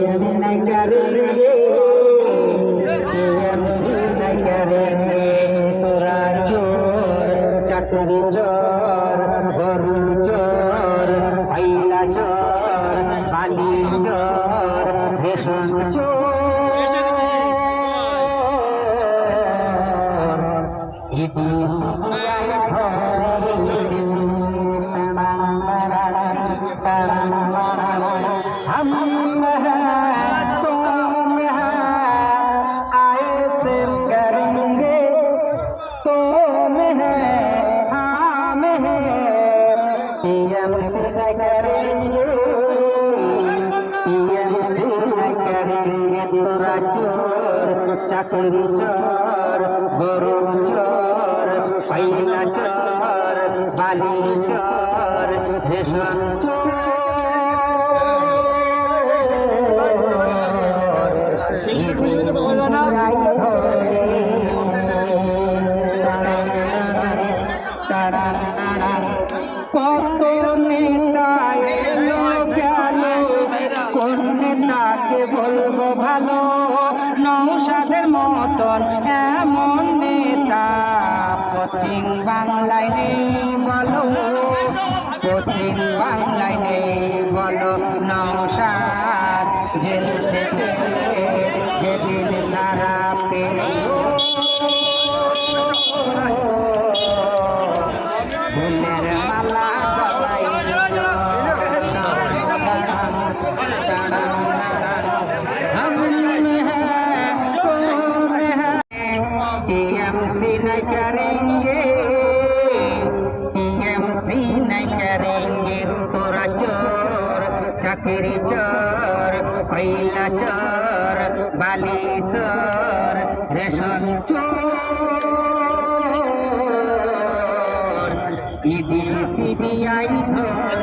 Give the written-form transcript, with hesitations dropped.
TMC नहीं करेंगे, TMC नहीं करेंगे। तोरा चोर चाकरी चोर गरु चोर पहला चोर बाली चोर रेशन चोर हम तुम ऐसे करेंगे तुम हम टीएमसी नहीं करेंगे, टीएमसी नहीं करेंगे। तोरा चोर चाकरी चोर गरु चोर पहला चोर बाली चोर रेशन चोर কত নেতা এলো গেল, কোন নেতাকে বলবো ভালো? নৌসাদের মতন এমন নেতা পশ্চিম বাংলায় নেই বলো, পশ্চিম বাংলায় নেই বলো। নৌসাদ জেল থেকে যেদিন সারা পেল ফুলের মালা গলায় टीएमसी नहीं करेंगे, टीएमसी नहीं करेंगे। तोरा चोर चाकरी चोर पहला चोर बाली चोर रेशन चोर ईडी सीबीआई धोर